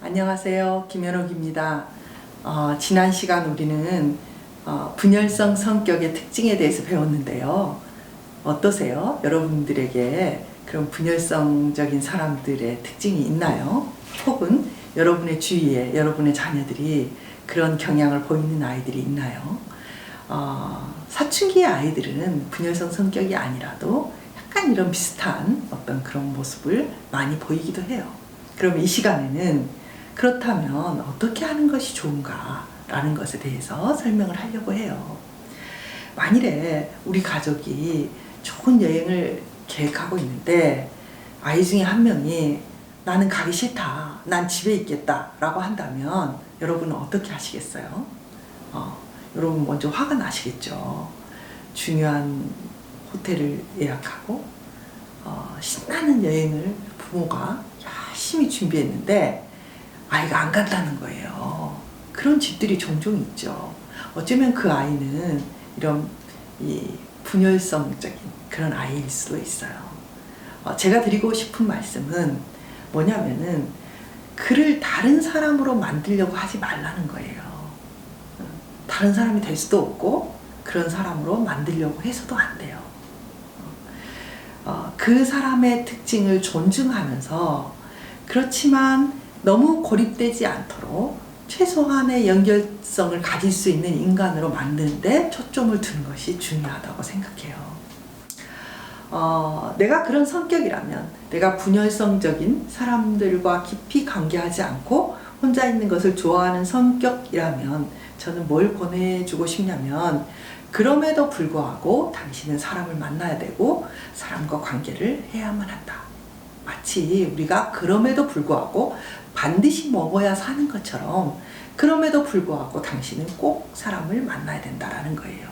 안녕하세요. 김현옥입니다. 지난 시간 우리는 분열성 성격의 특징에 대해서 배웠는데요. 어떠세요? 여러분들에게 그런 분열성적인 사람들의 특징이 있나요? 혹은 여러분의 주위에 여러분의 자녀들이 그런 경향을 보이는 아이들이 있나요? 사춘기의 아이들은 분열성 성격이 아니라도 약간 이런 비슷한 어떤 그런 모습을 많이 보이기도 해요. 그럼 이 시간에는 그렇다면 어떻게 하는 것이 좋은가 라는 것에 대해서 설명을 하려고 해요. 만일에 우리 가족이 좋은 여행을 계획하고 있는데 아이 중에 한 명이 나는 가기 싫다, 난 집에 있겠다 라고 한다면 여러분은 어떻게 하시겠어요? 여러분 먼저 화가 나시겠죠. 중요한 호텔을 예약하고 신나는 여행을 부모가 열심히 준비했는데 아이가 안 간다는 거예요. 그런 집들이 종종 있죠. 어쩌면 그 아이는 이런 분열성적인 그런 아이일 수도 있어요. 제가 드리고 싶은 말씀은 뭐냐면은 그를 다른 사람으로 만들려고 하지 말라는 거예요. 다른 사람이 될 수도 없고 그런 사람으로 만들려고 해서도 안 돼요. 그 사람의 특징을 존중하면서 그렇지만 너무 고립되지 않도록 최소한의 연결성을 가질 수 있는 인간으로 만드는데 초점을 두는 것이 중요하다고 생각해요. 내가 그런 성격이라면, 내가 분열성적인 사람들과 깊이 관계하지 않고 혼자 있는 것을 좋아하는 성격이라면 저는 뭘 권해주고 싶냐면, 그럼에도 불구하고 당신은 사람을 만나야 되고 사람과 관계를 해야만 한다. 마치 우리가 그럼에도 불구하고 반드시 먹어야 사는 것처럼 그럼에도 불구하고 당신은 꼭 사람을 만나야 된다라는 거예요.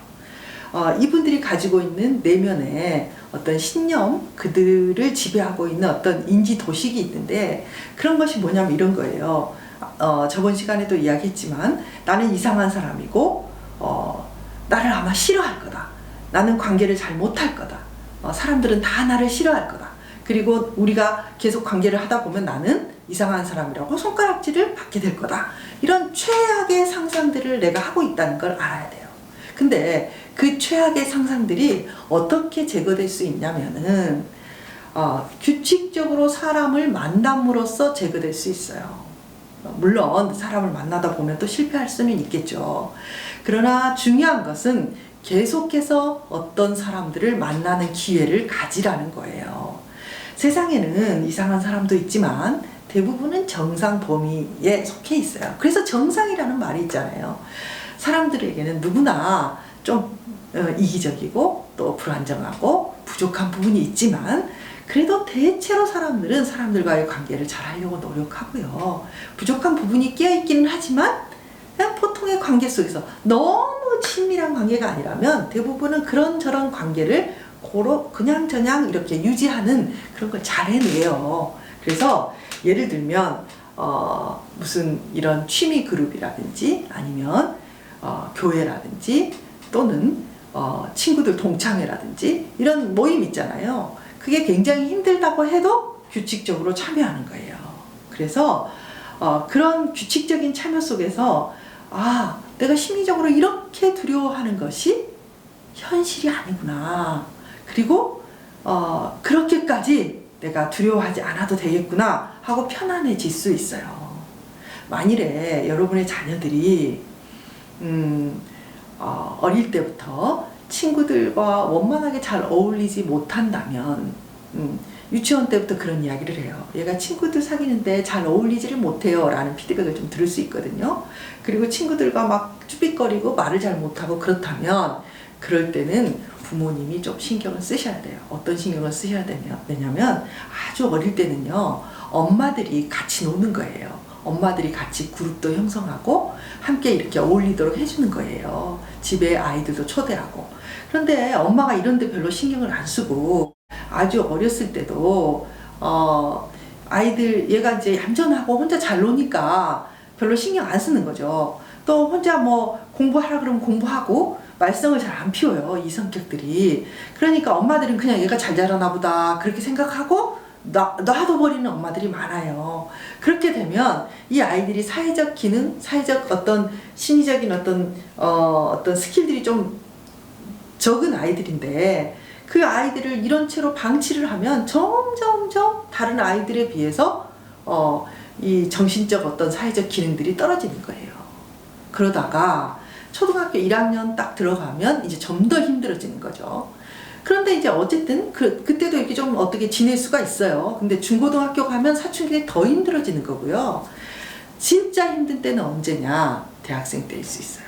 이분들이 가지고 있는 내면의 어떤 신념, 그들을 지배하고 있는 어떤 인지 도식이 있는데 그런 것이 뭐냐면 이런 거예요. 저번 시간에도 이야기했지만 나는 이상한 사람이고 나를 아마 싫어할 거다. 나는 관계를 잘 못할 거다. 사람들은 다 나를 싫어할 거다. 그리고 우리가 계속 관계를 하다 보면 나는 이상한 사람이라고 손가락질을 받게 될 거다. 이런 최악의 상상들을 내가 하고 있다는 걸 알아야 돼요. 근데 그 최악의 상상들이 어떻게 제거될 수 있냐면은 규칙적으로 사람을 만남으로써 제거될 수 있어요. 물론 사람을 만나다 보면 또 실패할 수는 있겠죠. 그러나 중요한 것은 계속해서 어떤 사람들을 만나는 기회를 가지라는 거예요. 세상에는 이상한 사람도 있지만 대부분은 정상 범위에 속해 있어요. 그래서 정상이라는 말이 있잖아요. 사람들에게는 누구나 좀 이기적이고 또 불안정하고 부족한 부분이 있지만 그래도 대체로 사람들은 사람들과의 관계를 잘 하려고 노력하고요. 부족한 부분이 끼어있기는 하지만 그냥 보통의 관계 속에서 너무 친밀한 관계가 아니라면 대부분은 그런저런 관계를 그냥저냥 이렇게 유지하는 그런 걸 잘 해내요. 그래서 예를 들면 무슨 이런 취미 그룹이라든지 아니면 교회라든지 또는 친구들 동창회라든지 이런 모임 있잖아요. 그게 굉장히 힘들다고 해도 규칙적으로 참여하는 거예요. 그래서 그런 규칙적인 참여 속에서 내가 심리적으로 이렇게 두려워하는 것이 현실이 아니구나. 그리고 그렇게까지 내가 두려워하지 않아도 되겠구나 하고 편안해질 수 있어요. 만일에 여러분의 자녀들이 어릴 때부터 친구들과 원만하게 잘 어울리지 못한다면 유치원 때부터 그런 이야기를 해요. 얘가 친구들 사귀는데 잘 어울리지를 못해요 라는 피드백을 좀 들을 수 있거든요. 그리고 친구들과 막 쭈삣거리고 말을 잘 못하고 그렇다면 그럴 때는 부모님이 좀 신경을 쓰셔야 돼요. 어떤 신경을 쓰셔야 되냐면 아주 어릴 때는요. 엄마들이 같이 노는 거예요. 엄마들이 같이 그룹도 형성하고 함께 이렇게 어울리도록 해주는 거예요. 집에 아이들도 초대하고. 그런데 엄마가 이런 데 별로 신경을 안 쓰고 아주 어렸을 때도 아이들 얘가 이제 얌전하고 혼자 잘 노니까 별로 신경 안 쓰는 거죠. 또 혼자 뭐 공부하라 그러면 공부하고 말썽을 잘 안 피워요, 이 성격들이. 그러니까 엄마들은 그냥 얘가 잘 자라나 보다 그렇게 생각하고 놔둬버리는 엄마들이 많아요. 그렇게 되면 이 아이들이 사회적 기능, 사회적 어떤 심리적인 어떤 스킬들이 좀 적은 아이들인데, 그 아이들을 이런 채로 방치를 하면 점점점 다른 아이들에 비해서 이 정신적 어떤 사회적 기능들이 떨어지는 거예요. 그러다가 초등학교 1학년 딱 들어가면 이제 좀 더 힘들어지는 거죠. 그런데 이제 어쨌든 그때도 이렇게 좀 어떻게 지낼 수가 있어요. 근데 중고등학교 가면 사춘기에 더 힘들어지는 거고요. 진짜 힘든 때는 언제냐? 대학생 때일 수 있어요.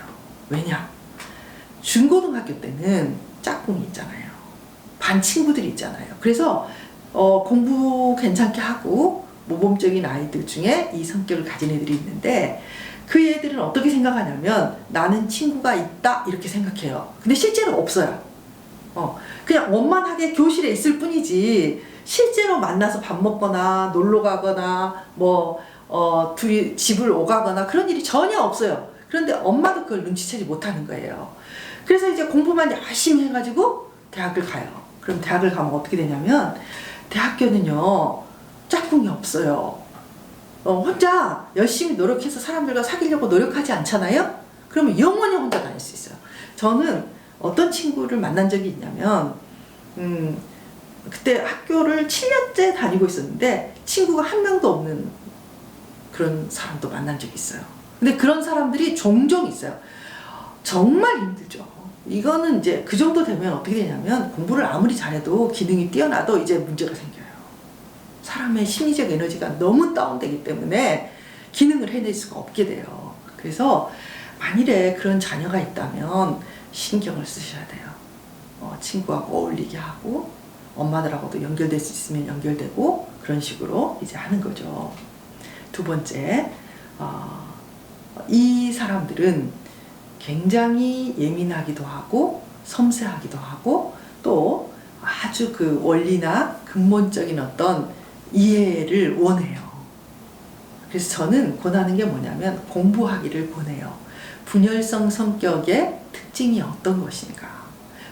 왜냐? 중고등학교 때는 짝꿍이 있잖아요. 반 친구들이 있잖아요. 그래서 공부 괜찮게 하고 모범적인 아이들 중에 이 성격을 가진 애들이 있는데, 그 애들은 어떻게 생각하냐면 나는 친구가 있다 이렇게 생각해요. 근데 실제로 없어요. 그냥 원만하게 교실에 있을 뿐이지 실제로 만나서 밥 먹거나 놀러 가거나 둘이 집을 오가거나 그런 일이 전혀 없어요. 그런데 엄마도 그걸 눈치채지 못하는 거예요. 그래서 이제 공부만 열심히 해가지고 대학을 가요. 그럼 대학을 가면 어떻게 되냐면, 대학교는요 짝꿍이 없어요. 혼자 열심히 노력해서 사람들과 사귀려고 노력하지 않잖아요. 그러면 영원히 혼자 다닐 수 있어요. 저는 어떤 친구를 만난 적이 있냐면, 그때 학교를 7년째 다니고 있었는데 친구가 한 명도 없는 그런 사람도 만난 적이 있어요. 근데 그런 사람들이 종종 있어요. 정말 힘들죠. 이거는 이제 그 정도 되면 어떻게 되냐면, 공부를 아무리 잘해도 기능이 뛰어나도 이제 문제가 생겨요. 사람의 심리적 에너지가 너무 다운되기 때문에 기능을 해낼 수가 없게 돼요. 그래서 만일에 그런 자녀가 있다면 신경을 쓰셔야 돼요. 친구하고 어울리게 하고 엄마들하고도 연결될 수 있으면 연결되고 그런 식으로 이제 하는 거죠. 두 번째, 이 사람들은 굉장히 예민하기도 하고 섬세하기도 하고 또 아주 그 원리나 근본적인 어떤 이해를 원해요. 그래서 저는 권하는 게 뭐냐면 공부하기를 권해요. 분열성 성격의 특징이 어떤 것인가?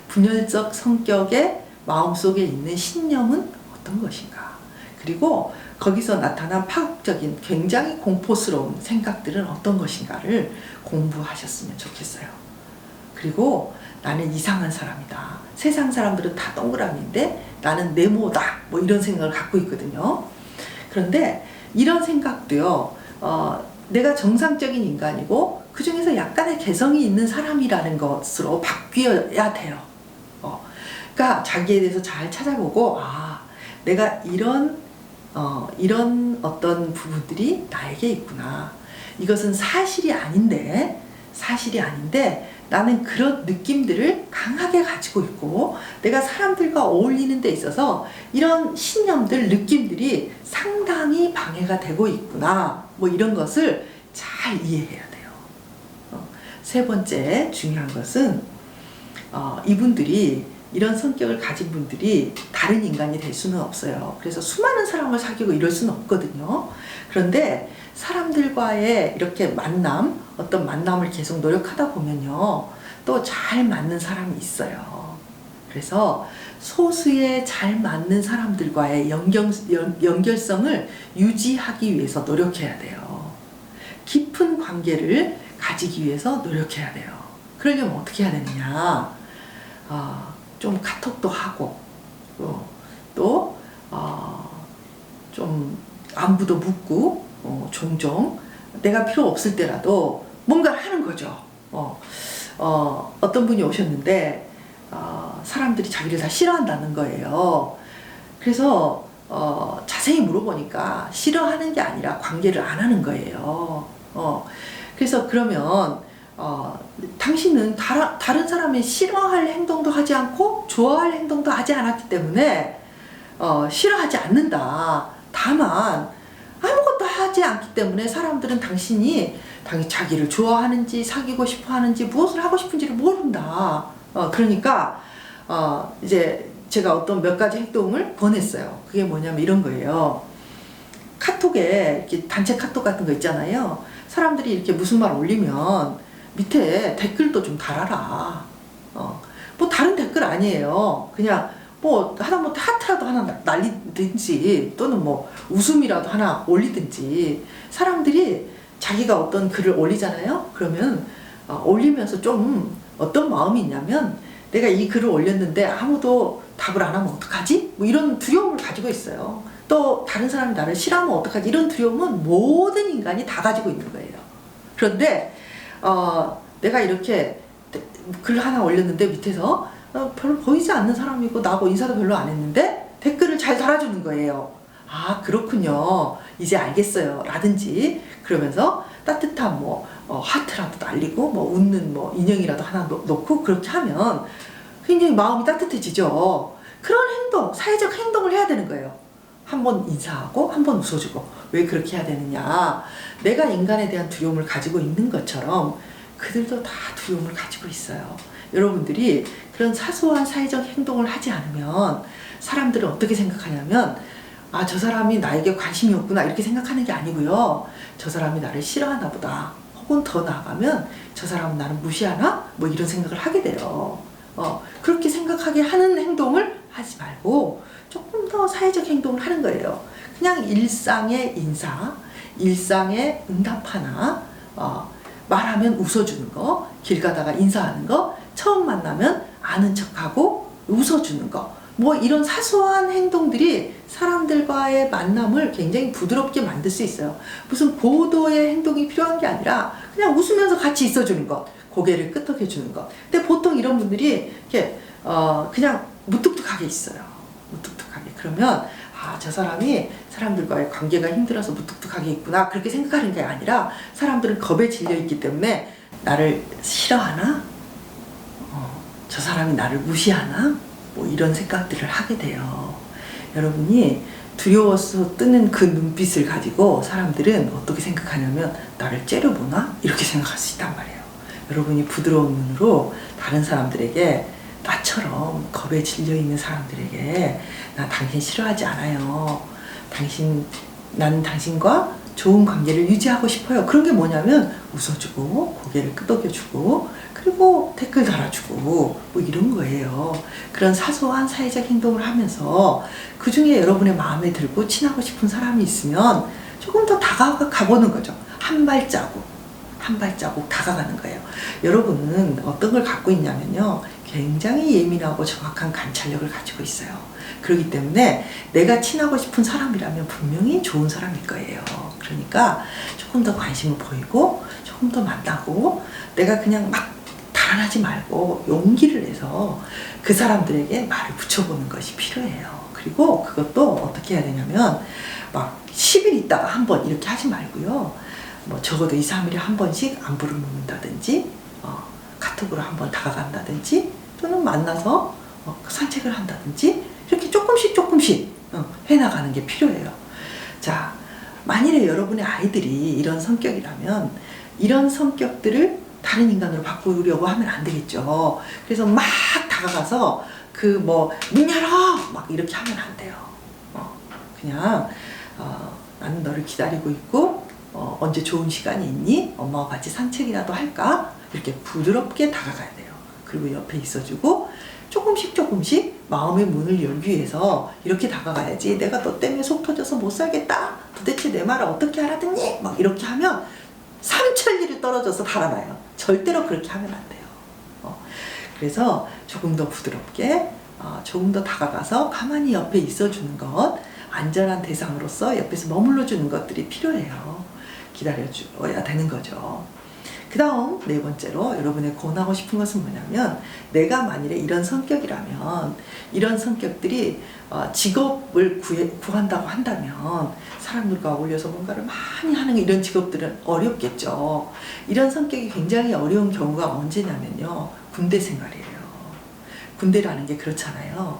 분열적 성격의 마음속에 있는 신념은 어떤 것인가? 그리고 거기서 나타난 파국적인 굉장히 공포스러운 생각들은 어떤 것인가를 공부하셨으면 좋겠어요. 그리고 나는 이상한 사람이다. 세상 사람들은 다 동그라미인데 나는 네모다. 뭐 이런 생각을 갖고 있거든요. 그런데 이런 생각도요, 내가 정상적인 인간이고 그 중에서 약간의 개성이 있는 사람이라는 것으로 바뀌어야 돼요. 그러니까 자기에 대해서 잘 찾아보고, 내가 이런 어떤 부분들이 나에게 있구나. 이것은 사실이 아닌데 나는 그런 느낌들을 강하게 가지고 있고, 내가 사람들과 어울리는 데 있어서 이런 신념들, 느낌들이 상당히 방해가 되고 있구나. 뭐 이런 것을 잘 이해해야 돼요. 세 번째 중요한 것은 이분들이, 이런 성격을 가진 분들이 다른 인간이 될 수는 없어요. 그래서 수많은 사람을 사귀고 이럴 수는 없거든요. 그런데 사람들과의 이렇게 어떤 만남을 계속 노력하다 보면요, 또 잘 맞는 사람이 있어요. 그래서 소수의 잘 맞는 사람들과의 연결성을 유지하기 위해서 노력해야 돼요. 깊은 관계를 가지기 위해서 노력해야 돼요. 그러려면 어떻게 해야 되느냐? 좀 카톡도 하고, 또 좀 안부도 묻고, 종종 내가 필요 없을 때라도 뭔가를 하는 거죠. 어떤 분이 오셨는데 사람들이 자기를 다 싫어한다는 거예요. 그래서 자세히 물어보니까 싫어하는 게 아니라 관계를 안 하는 거예요. 그래서 그러면 당신은 다른 사람이 싫어할 행동도 하지 않고 좋아할 행동도 하지 않았기 때문에 싫어하지 않는다. 다만 아무것도 하지 않기 때문에 사람들은 당신이 자기를 좋아하는지 사귀고 싶어 하는지 무엇을 하고 싶은지를 모른다. 그러니까 이제 제가 어떤 몇 가지 행동을 권했어요. 그게 뭐냐면 이런 거예요. 카톡에 이렇게 단체 카톡 같은 거 있잖아요. 사람들이 이렇게 무슨 말 올리면 밑에 댓글도 좀 달아라. 뭐 다른 댓글 아니에요. 그냥 뭐 하다못해 하트라도 하나 날리든지 또는 뭐 웃음이라도 하나 올리든지 사람들이 자기가 어떤 글을 올리잖아요. 그러면 올리면서 좀 어떤 마음이 있냐면 내가 이 글을 올렸는데 아무도 답을 안 하면 어떡하지? 뭐 이런 두려움을 가지고 있어요. 또 다른 사람이 나를 싫어하면 어떡하지? 이런 두려움은 모든 인간이 다 가지고 있는 거예요. 그런데 내가 이렇게 글 하나 올렸는데 밑에서 별로 보이지 않는 사람이고 나하고 인사도 별로 안 했는데 댓글을 잘 달아주는 거예요. 아 그렇군요. 이제 알겠어요. 라든지 그러면서 따뜻한 뭐 하트라도 날리고 뭐 웃는 뭐 인형이라도 하나 놓고 그렇게 하면 굉장히 마음이 따뜻해지죠. 그런 행동, 사회적 행동을 해야 되는 거예요. 한번 인사하고 한번 웃어주고. 왜 그렇게 해야 되느냐? 내가 인간에 대한 두려움을 가지고 있는 것처럼 그들도 다 두려움을 가지고 있어요. 여러분들이 그런 사소한 사회적 행동을 하지 않으면 사람들은 어떻게 생각하냐면 아, 저 사람이 나에게 관심이 없구나 이렇게 생각하는 게 아니고요. 저 사람이 나를 싫어하나 보다. 혹은 더 나아가면 저 사람은 나를 무시하나? 뭐 이런 생각을 하게 돼요. 그렇게 생각하게 하는 행동을 하지 말고 조금 더 사회적 행동을 하는 거예요. 그냥 일상의 인사, 일상의 응답하나, 말하면 웃어주는 거, 길 가다가 인사하는 거, 처음 만나면 아는 척하고 웃어주는 거, 뭐 이런 사소한 행동들이 사람들과의 만남을 굉장히 부드럽게 만들 수 있어요. 무슨 고도의 행동이 필요한 게 아니라 그냥 웃으면서 같이 있어주는 것, 고개를 끄덕여주는 것. 근데 보통 이런 분들이 이렇게 그냥 무뚝뚝하게 있어요. 무뚝뚝하게. 그러면 아, 저 사람이 사람들과의 관계가 힘들어서 무뚝뚝하게 있구나 그렇게 생각하는 게 아니라 사람들은 겁에 질려 있기 때문에 나를 싫어하나? 저 사람이 나를 무시하나? 뭐 이런 생각들을 하게 돼요. 여러분이 두려워서 뜨는 그 눈빛을 가지고 사람들은 어떻게 생각하냐면 나를 째려보나? 이렇게 생각할 수 있단 말이에요. 여러분이 부드러운 눈으로 다른 사람들에게 나처럼 겁에 질려 있는 사람들에게 나 당신 싫어하지 않아요. 나는 당신과 좋은 관계를 유지하고 싶어요. 그런 게 뭐냐면 웃어주고 고개를 끄덕여주고 그리고 댓글 달아주고 뭐 이런 거예요. 그런 사소한 사회적 행동을 하면서 그 중에 여러분의 마음에 들고 친하고 싶은 사람이 있으면 조금 더 다가가보는 거죠. 한 발자국 다가가는 거예요. 여러분은 어떤 걸 갖고 있냐면요. 굉장히 예민하고 정확한 관찰력을 가지고 있어요. 그렇기 때문에 내가 친하고 싶은 사람이라면 분명히 좋은 사람일 거예요. 그러니까 조금 더 관심을 보이고 조금 더 만나고 내가 그냥 막 달아나지 말고 용기를 내서 그 사람들에게 말을 붙여보는 것이 필요해요. 그리고 그것도 어떻게 해야 되냐면 막 10일 있다가 한 번 이렇게 하지 말고요. 뭐 적어도 2, 3일에 한 번씩 안부를 묻는다든지 카톡으로 한 번 다가간다든지 또는 만나서 산책을 한다든지 이렇게 조금씩 해나가는 게 필요해요. 자, 만일에 여러분의 아이들이 이런 성격이라면 이런 성격들을 다른 인간으로 바꾸려고 하면 안 되겠죠. 그래서 막 다가가서 문 열어! 막 이렇게 하면 안 돼요. 그냥 나는 너를 기다리고 있고 언제 좋은 시간이 있니? 엄마와 같이 산책이라도 할까? 이렇게 부드럽게 다가가야 돼요. 그리고 옆에 있어주고 조금씩 마음의 문을 열기 위해서 이렇게 다가가야지. 내가 너 때문에 속 터져서 못 살겠다. 도대체 내 말을 어떻게 알아듣니? 막 이렇게 하면 삼천리를 떨어져서 달아나요. 절대로 그렇게 하면 안 돼요. 그래서 조금 더 부드럽게 조금 더 다가가서 가만히 옆에 있어주는 것, 안전한 대상으로서 옆에서 머물러주는 것들이 필요해요. 기다려줘야 되는 거죠. 그 다음 네 번째로 여러분의 권하고 싶은 것은 뭐냐면 내가 만일에 이런 성격이라면 이런 성격들이 직업을 구한다고 한다면 사람들과 어울려서 뭔가를 많이 하는 이런 직업들은 어렵겠죠. 이런 성격이 굉장히 어려운 경우가 언제냐면요. 군대 생활이에요. 군대라는 게 그렇잖아요.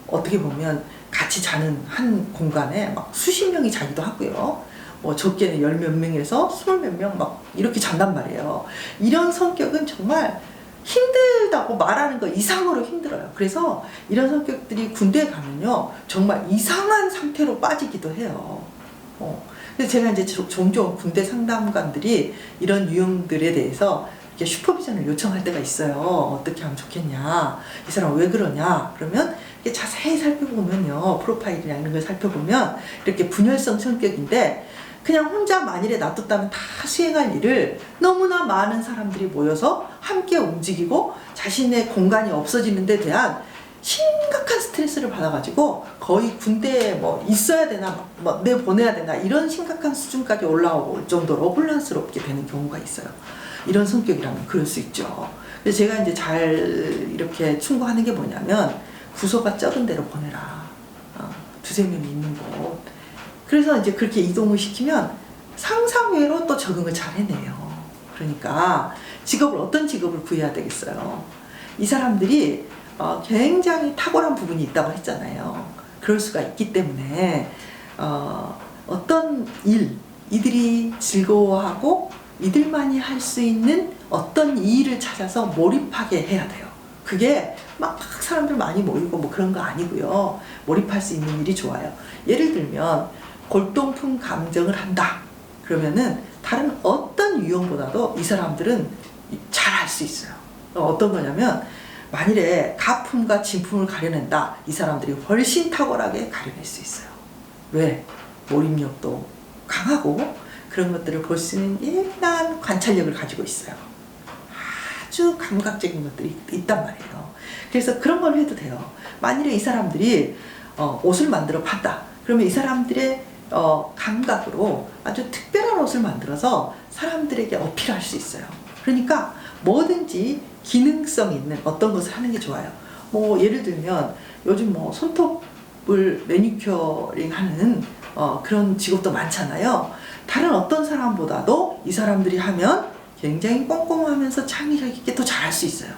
어떻게 보면 같이 자는 한 공간에 막 수십 명이 자기도 하고요. 적게는 10몇 명에서 20몇 명 막 이렇게 잔단 말이에요. 이런 성격은 정말 힘들다고 말하는 거 이상으로 힘들어요. 그래서 이런 성격들이 군대에 가면요. 정말 이상한 상태로 빠지기도 해요. 그래서 제가 이제 종종 군대 상담관들이 이런 유형들에 대해서 이렇게 슈퍼비전을 요청할 때가 있어요. 어떻게 하면 좋겠냐, 이 사람 왜 그러냐. 그러면 이렇게 자세히 살펴보면요, 프로파일이나 이런 걸 살펴보면 이렇게 분열성 성격인데, 그냥 혼자 만일에 놔뒀다면 다 수행할 일을 너무나 많은 사람들이 모여서 함께 움직이고 자신의 공간이 없어지는 데 대한 심각한 스트레스를 받아가지고 거의 군대에 뭐 있어야 되나, 뭐 내보내야 되나, 이런 심각한 수준까지 올라올 정도로 혼란스럽게 되는 경우가 있어요. 이런 성격이라면 그럴 수 있죠. 그래서 제가 이제 잘 이렇게 충고하는 게 뭐냐면, 부서가 적은 데로 보내라. 두세 명이 있는 곳. 그래서 이제 그렇게 이동을 시키면 상상외로 또 적응을 잘 해내요. 그러니까 어떤 직업을 구해야 되겠어요. 이 사람들이 굉장히 탁월한 부분이 있다고 했잖아요. 그럴 수가 있기 때문에 어떤 이들이 즐거워하고 이들만이 할 수 있는 어떤 일을 찾아서 몰입하게 해야 돼요. 그게 막 사람들 많이 모이고 뭐 그런 거 아니고요. 몰입할 수 있는 일이 좋아요. 예를 들면 골동품 감정을 한다. 그러면은 다른 어떤 유형보다도 이 사람들은 잘 할 수 있어요. 어떤 거냐면, 만일에 가품과 진품을 가려낸다. 이 사람들이 훨씬 탁월하게 가려낼 수 있어요. 왜? 몰입력도 강하고 그런 것들을 볼 수 있는 예민한 관찰력을 가지고 있어요. 아주 감각적인 것들이 있단 말이에요. 그래서 그런 걸 해도 돼요. 만일에 이 사람들이 옷을 만들어 판다. 그러면 이 사람들의 감각으로 아주 특별한 옷을 만들어서 사람들에게 어필할 수 있어요. 그러니까 뭐든지 기능성 있는 어떤 것을 하는 게 좋아요. 뭐 예를 들면 요즘 뭐 손톱을 매니큐어링 하는 그런 직업도 많잖아요. 다른 어떤 사람보다도 이 사람들이 하면 굉장히 꼼꼼하면서 창의력 있게 또 잘할 수 있어요.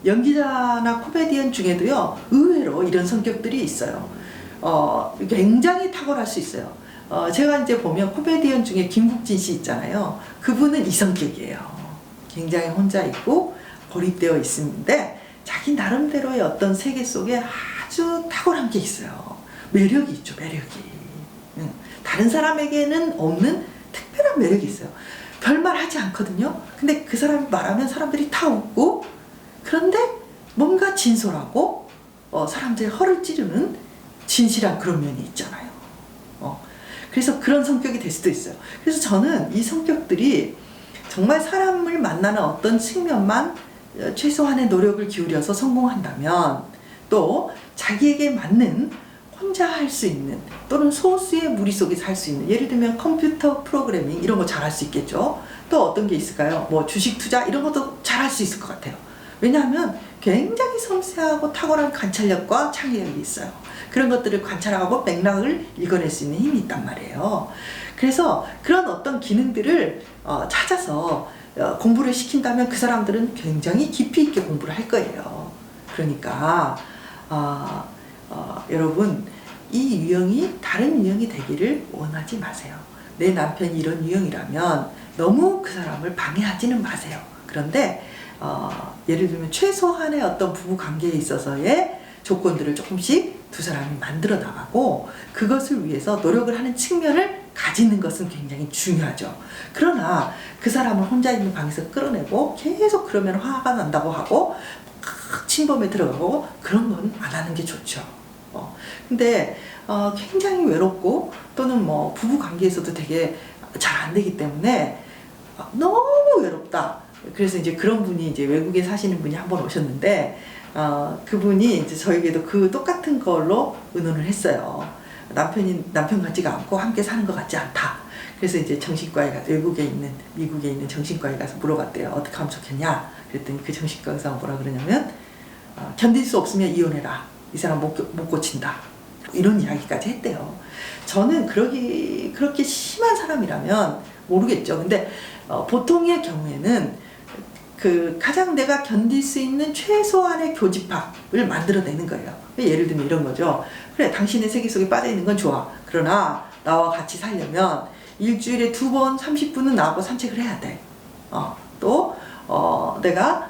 연기자나 코미디언 중에도요, 의외로 이런 성격들이 있어요. 굉장히 탁월할 수 있어요. 제가 이제 보면 코미디언 중에 김국진 씨 있잖아요. 그분은 이 성격이에요. 굉장히 혼자 있고 고립되어 있는데 자기 나름대로의 어떤 세계 속에 아주 탁월한 게 있어요. 매력이 있죠, 매력이. 다른 사람에게는 없는 특별한 매력이 있어요. 별말 하지 않거든요. 근데 그 사람이 말하면 사람들이 다 웃고, 그런데 뭔가 진솔하고 사람들의 허를 찌르는 진실한 그런 면이 있잖아요. 그래서 그런 성격이 될 수도 있어요. 그래서 저는 이 성격들이 정말 사람을 만나는 어떤 측면만 최소한의 노력을 기울여서 성공한다면, 또 자기에게 맞는 혼자 할 수 있는 또는 소수의 무리 속에서 할 수 있는, 예를 들면 컴퓨터 프로그래밍 이런 거 잘할 수 있겠죠. 또 어떤 게 있을까요? 뭐 주식 투자 이런 것도 잘할 수 있을 것 같아요. 왜냐하면 굉장히 섬세하고 탁월한 관찰력과 창의력이 있어요. 그런 것들을 관찰하고 맥락을 읽어낼 수 있는 힘이 있단 말이에요. 그래서 그런 어떤 기능들을 찾아서 공부를 시킨다면 그 사람들은 굉장히 깊이 있게 공부를 할 거예요. 그러니까 여러분, 이 유형이 다른 유형이 되기를 원하지 마세요. 내 남편이 이런 유형이라면 너무 그 사람을 방해하지는 마세요. 그런데 예를 들면 최소한의 어떤 부부 관계에 있어서의 조건들을 조금씩 두 사람이 만들어 나가고 그것을 위해서 노력을 하는 측면을 가지는 것은 굉장히 중요하죠. 그러나 그 사람을 혼자 있는 방에서 끌어내고 계속 그러면 화가 난다고 하고 침범에 들어가고 그런 건 안 하는 게 좋죠. 근데 굉장히 외롭고 또는 뭐 부부 관계에서도 되게 잘 안 되기 때문에 너무 외롭다. 그래서 이제 그런 분이 이제 외국에 사시는 분이 한 번 오셨는데 그분이 이제 저에게도 그 똑같은 걸로 의논을 했어요. 남편 같지가 않고 함께 사는 것 같지 않다. 그래서 이제 정신과에 가서 미국에 있는 정신과에 가서 물어봤대요. 어떻게 하면 좋겠냐? 그랬더니 그 정신과 의사가 뭐라 그러냐면 견딜 수 없으면 이혼해라. 이 사람 못 고친다. 이런 이야기까지 했대요. 저는 그렇게 심한 사람이라면 모르겠죠. 근데 보통의 경우에는 가장 내가 견딜 수 있는 최소한의 교집합을 만들어내는 거예요. 예를 들면 이런 거죠. 그래, 당신의 세계 속에 빠져 있는 건 좋아. 그러나 나와 같이 살려면 일주일에 2번 30분은 나하고 산책을 해야 돼. 또 내가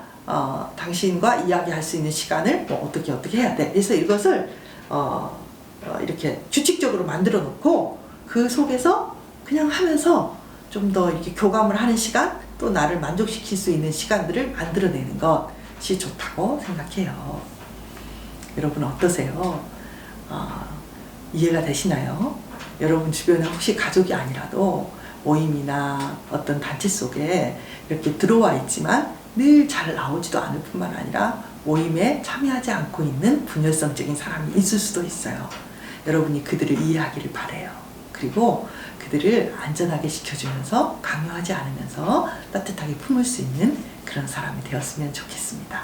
당신과 이야기할 수 있는 시간을 뭐 어떻게 해야 돼. 그래서 이것을 이렇게 규칙적으로 만들어 놓고 그 속에서 그냥 하면서 좀 더 이렇게 교감을 하는 시간, 또 나를 만족시킬 수 있는 시간들을 만들어내는 것이 좋다고 생각해요. 여러분 어떠세요? 이해가 되시나요? 여러분 주변에 혹시 가족이 아니라도 모임이나 어떤 단체 속에 이렇게 들어와 있지만 늘 잘 나오지도 않을 뿐만 아니라 모임에 참여하지 않고 있는 분열성적인 사람이 있을 수도 있어요. 여러분이 그들을 이해하기를 바라요. 그리고 그들을 안전하게 시켜주면서 강요하지 않으면서 따뜻하게 품을 수 있는 그런 사람이 되었으면 좋겠습니다.